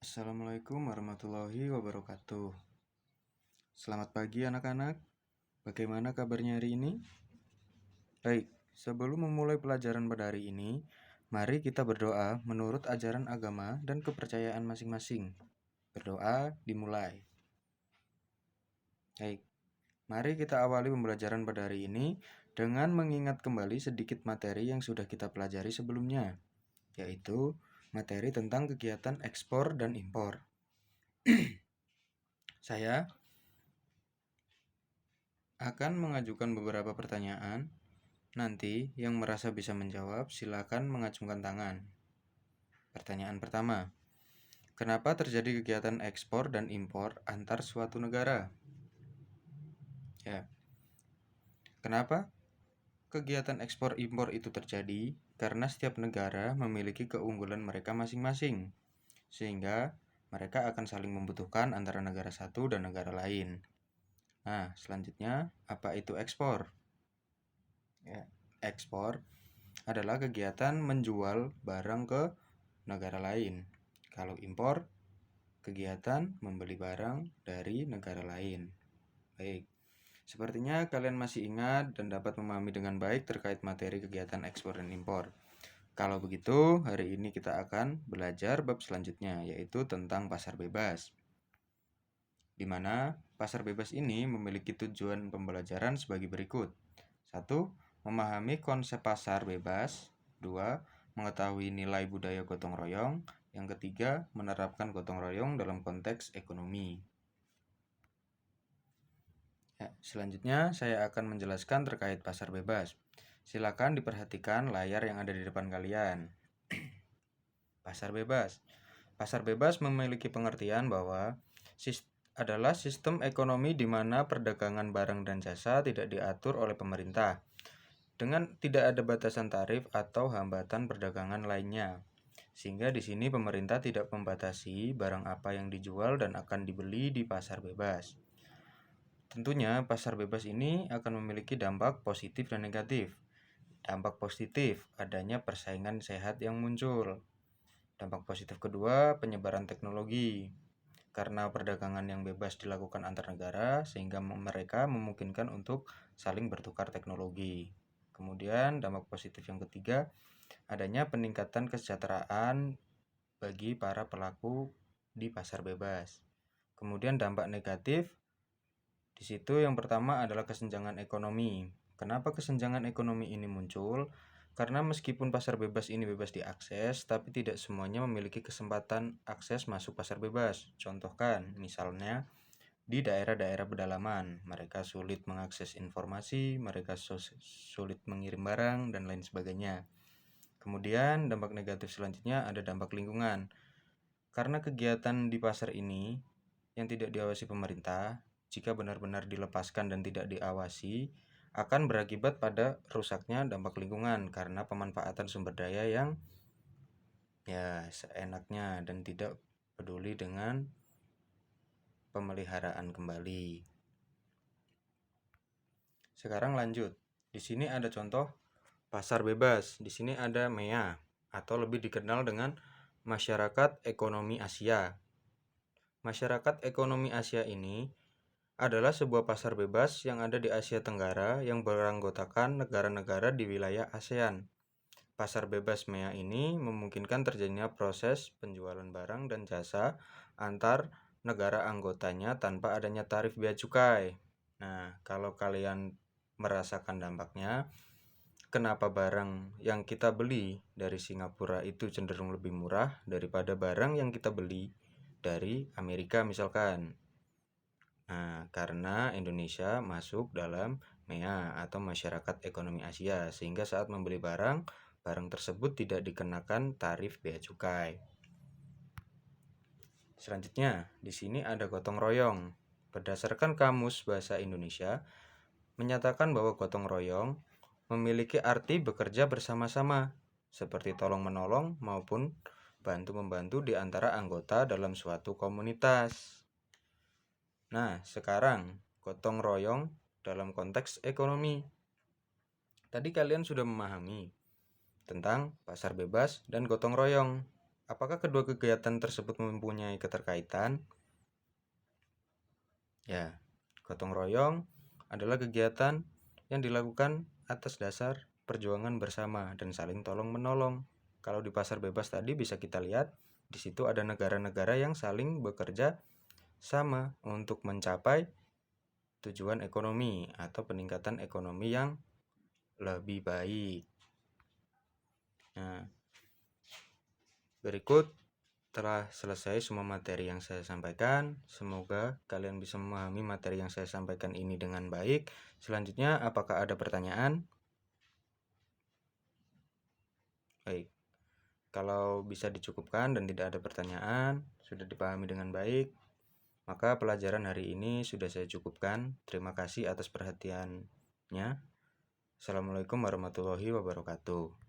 Assalamualaikum warahmatullahi wabarakatuh. Selamat pagi anak-anak. Bagaimana kabarnya hari ini? Baik, sebelum memulai pelajaran pada hari ini, mari kita berdoa menurut ajaran agama dan kepercayaan masing-masing. Berdoa dimulai. Baik, mari kita awali pembelajaran pada hari ini dengan mengingat kembali sedikit materi yang sudah kita pelajari sebelumnya, yaitu materi tentang kegiatan ekspor dan impor. Saya akan mengajukan beberapa pertanyaan. Nanti yang merasa bisa menjawab silakan mengacungkan tangan. Pertanyaan pertama, kenapa terjadi kegiatan ekspor dan impor antar suatu negara? Ya. Kenapa kegiatan ekspor impor itu terjadi? Karena setiap negara memiliki keunggulan mereka masing-masing, sehingga mereka akan saling membutuhkan antara negara satu dan negara lain. Nah, selanjutnya, apa itu ekspor? Ya, ekspor adalah kegiatan menjual barang ke negara lain. Kalau impor, kegiatan membeli barang dari negara lain. Baik, sepertinya kalian masih ingat dan dapat memahami dengan baik terkait materi kegiatan ekspor dan impor. Kalau begitu, hari ini kita akan belajar bab selanjutnya, yaitu tentang pasar bebas. Di mana pasar bebas ini memiliki tujuan pembelajaran sebagai berikut. 1. Memahami konsep pasar bebas. 2. Mengetahui nilai budaya gotong royong. Yang ketiga, menerapkan gotong royong dalam konteks ekonomi. Ya, selanjutnya saya akan menjelaskan terkait pasar bebas. Silakan diperhatikan layar yang ada di depan kalian. Pasar bebas. Pasar bebas memiliki pengertian bahwa adalah sistem ekonomi di mana perdagangan barang dan jasa tidak diatur oleh pemerintah, dengan tidak ada batasan tarif atau hambatan perdagangan lainnya. Sehingga di sini pemerintah tidak membatasi barang apa yang dijual dan akan dibeli di pasar bebas. Tentunya pasar bebas ini akan memiliki dampak positif dan negatif. Dampak positif, adanya persaingan sehat yang muncul. Dampak positif kedua, penyebaran teknologi. Karena perdagangan yang bebas dilakukan antar negara, sehingga mereka memungkinkan untuk saling bertukar teknologi. Kemudian dampak positif yang ketiga, adanya peningkatan kesejahteraan bagi para pelaku di pasar bebas. Kemudian dampak negatif, di situ yang pertama adalah kesenjangan ekonomi. Kenapa kesenjangan ekonomi ini muncul? Karena meskipun pasar bebas ini bebas diakses, tapi tidak semuanya memiliki kesempatan akses masuk pasar bebas. Contohkan, misalnya di daerah-daerah pedalaman, mereka sulit mengakses informasi, mereka sulit mengirim barang, dan lain sebagainya. Kemudian dampak negatif selanjutnya ada dampak lingkungan. Karena kegiatan di pasar ini yang tidak diawasi pemerintah, jika benar-benar dilepaskan dan tidak diawasi, akan berakibat pada rusaknya dampak lingkungan karena pemanfaatan sumber daya yang seenaknya dan tidak peduli dengan pemeliharaan kembali. Sekarang lanjut. Di sini ada contoh pasar bebas. Di sini ada MEA atau lebih dikenal dengan Masyarakat Ekonomi Asia. Masyarakat Ekonomi Asia ini adalah sebuah pasar bebas yang ada di Asia Tenggara yang beranggotakan negara-negara di wilayah ASEAN. Pasar bebas MEA ini memungkinkan terjadinya proses penjualan barang dan jasa antar negara anggotanya tanpa adanya tarif bea cukai. Nah, kalau kalian merasakan dampaknya, kenapa barang yang kita beli dari Singapura itu cenderung lebih murah daripada barang yang kita beli dari Amerika misalkan? Nah, karena Indonesia masuk dalam MEA atau Masyarakat Ekonomi Asia, sehingga saat membeli barang tersebut tidak dikenakan tarif bea cukai. Selanjutnya, di sini ada gotong royong. Berdasarkan Kamus Bahasa Indonesia, menyatakan bahwa gotong royong memiliki arti bekerja bersama-sama, seperti tolong-menolong maupun bantu-membantu di antara anggota dalam suatu komunitas. Nah, sekarang gotong royong dalam konteks ekonomi. Tadi kalian sudah memahami tentang pasar bebas dan gotong royong. Apakah kedua kegiatan tersebut mempunyai keterkaitan? Ya, gotong royong adalah kegiatan yang dilakukan atas dasar perjuangan bersama dan saling tolong-menolong. Kalau di pasar bebas tadi bisa kita lihat, di situ ada negara-negara yang saling bekerja sama untuk mencapai tujuan ekonomi atau peningkatan ekonomi yang lebih baik. Nah, berikut telah selesai semua materi yang saya sampaikan. Semoga kalian bisa memahami materi yang saya sampaikan ini dengan baik. Selanjutnya, apakah ada pertanyaan? Baik. Kalau bisa dicukupkan dan tidak ada pertanyaan, sudah dipahami dengan baik, maka pelajaran hari ini sudah saya cukupkan. Terima kasih atas perhatiannya. Assalamualaikum warahmatullahi wabarakatuh.